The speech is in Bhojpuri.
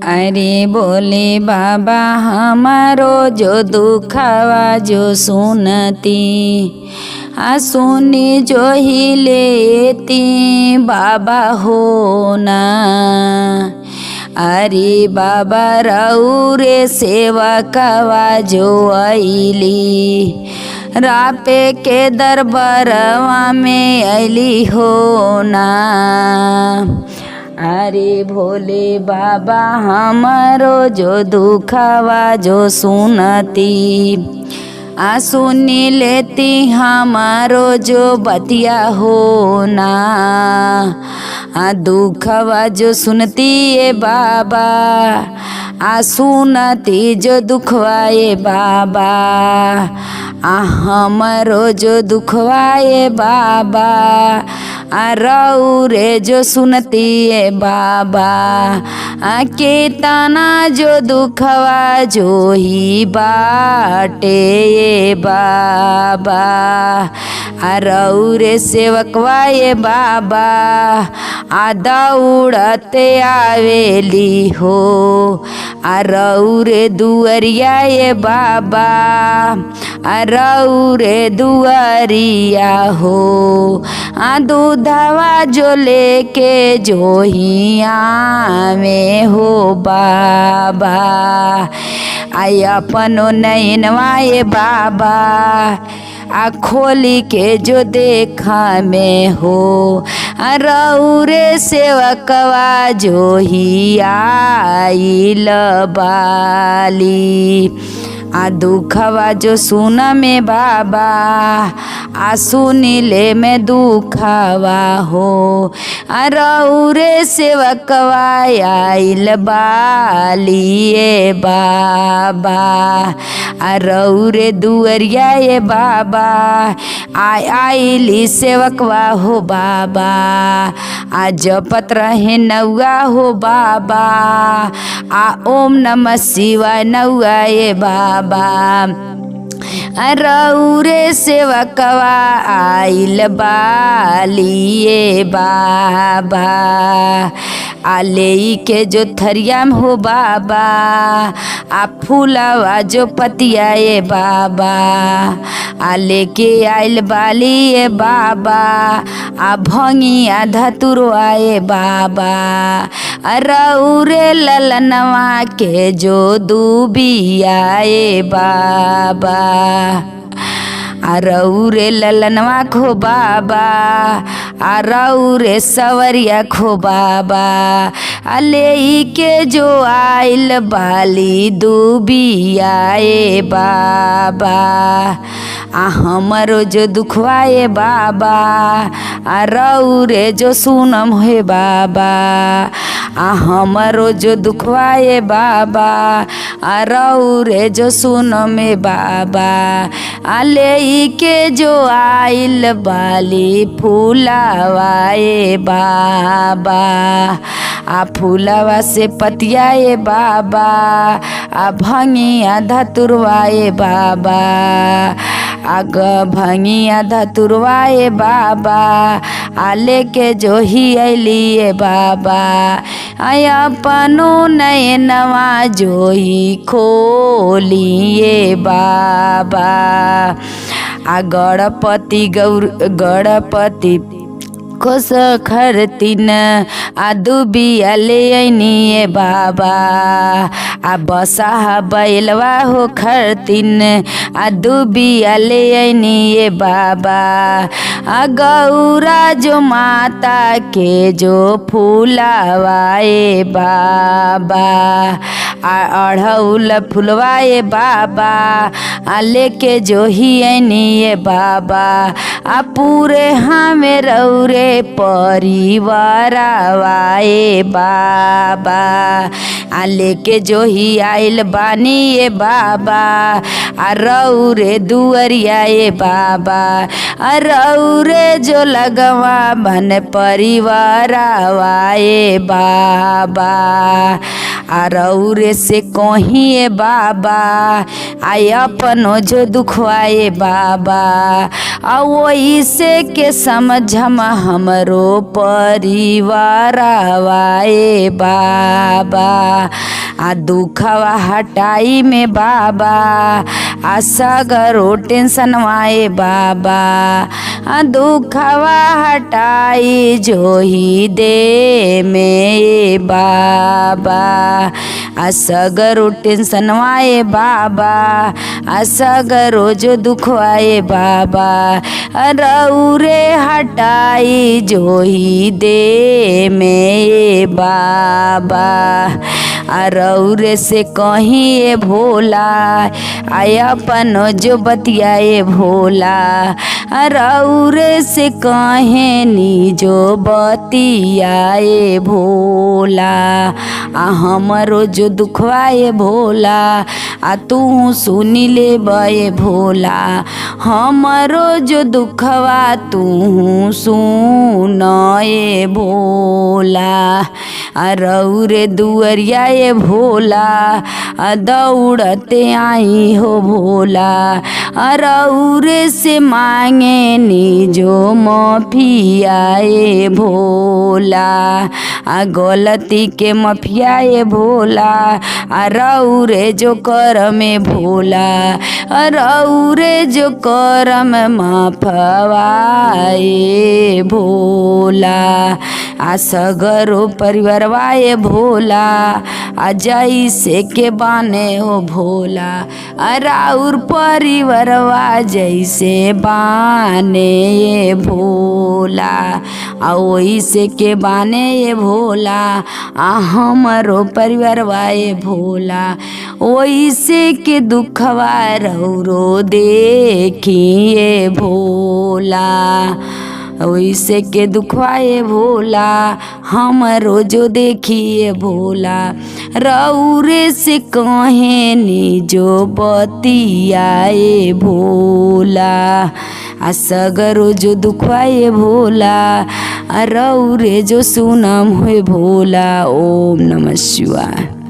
अरे बोले बाबा हमारो जो दुखावा जो सुनती सुनी जो ही लेती बाबा हो ना। अरे बाबा रऊरे सेवा कवा जो आईली रापे के दरबारवा में अली हो ना। अरे भोले बाबा हमारो जो दुखावा जो सुनती सुनी लेती हमारो जो बतिया हो ना। दुखवा जो सुनती ये बाबा सुनती जो दुखवा ये बाबा हमारो जो दुखवा ये बाबा रऊरे जो सुनती है बाबा केतना जो दुखवा जो ही बाटे ये बाबा रऊरे सेवकवा ये बाबा दौड़ते आवेली हो रऊरे दुअरिया ये बाबा रऊरे दुअरिया हो दूधवा जो लेके जो ही में हो बाबा आई अपनो नैनवा ये बाबा खोली के जो देखा में हो रऊरे सेवकवा जो ही आइल बाली दुखवा जो सुन में बाबा सुनिले में दुखवा हो रऊरे सेवकवा आइल बाली ये बाबा रऊरे दुअरिया ये बाबा आइली सेवकवा हो बाबा जपत रहे नौआ हो बाबा ओम नमः शिवाय नौआ ये बाबा रऊरे सेवकवा आइल बाली ये बाबा आले के जो थरियाम हो बाबा फूलवा जो पतिया ये बाबा आले के आइल बाली ये बाबा भंगिया धतुरवा ये बाबा रऊरे ललनवा के जो दूबिया ये बाबा रऊरे ललनवा खो बाबा रऊरे सवरिया खो बाबा ले के जो आइल बाली दूबिया ये बाबा हमरो जो दुखवा ये बाबा रऊरे जो सुनम हे बाबा हमरो जो दुखवा ये बाबा रऊरे जो सुनम हे बाबा ले के जो आइल बाली फूलावा ये बाबा फूलावा से पतिया ये बाबा भंगिया धतुरवा ये बाबा भंगिया धतुरवा ये बाबा लेके जो ही अली ये बाबा अपनो नैनवा जो ही खोली ये बाबा गणपति गणपति खुश खरतीन दुबिया ले आईनी ये बाबा बसा बैलवा हो खरतीन दुबिया ले आईनी ये बाबा गौरा जो माता के जो फूलावा ये बाबा अढ़ौल फुलवा ये बाबा लेके जो ही आईनी ये बाबा पूरे हमें रऊरे परिवारवा ये बाबा लेके जो ही आइल बानी ये बाबा रऊरे दुअरिया ये बाबा रऊरे जो लगवा बन परिवारवा ये बाबा रऊरे रौरे से कहिए बाबा आय अपनो जो दुखवाए बाबा आ वही से के समझम हमरो परिवार आवाए बाबा आ दुखवा हटाई में बाबा आ सगरो टेंशन वाए बाबा आ दुखवा हटाई जो ही दे में बाबा आ सगरो टेंशन वाए बाबा आ सगरो जो दुखवाए बाबा रौरे हटाई जो ही दे में बाबा आ रौरे से कहिए भोला आय अपनो जो बतियाए भोला आ रौरे से कहेनी जो बतियाए भोला आ हमरो जो दुखवाए भोला आ तू सुनी ले बे भोला हमरो जो दुखवा तू सुनाए भोला आ रौरे दुअरिया भोला आ दौड़ते आई हो भोला आ रौरे से मांगे नी जो माफियाए भोला आ गलती के माफियाए भोला आ रौरे जो करमे भोला आ रौरे जो करम माफवाए भोला आ सगरो परिवार वाए भोला आ जैसे के बाने हो भोला आ राउर परिवारवा जैसे बाने ये भोला आ वैसे के बाने ये भोला आ हमरो परिवारवा ये भोला वैसे के दुखवा रौरो देखिए भोला वैसे के दुखवाए भोला हमरो जो देखिए भोला रौरे से कहेनी जो बतियाए भोला आ सगरो जो दुखवाए भोला आ रौरे जो सुनम हुए भोला। ओम नमः शिवाय।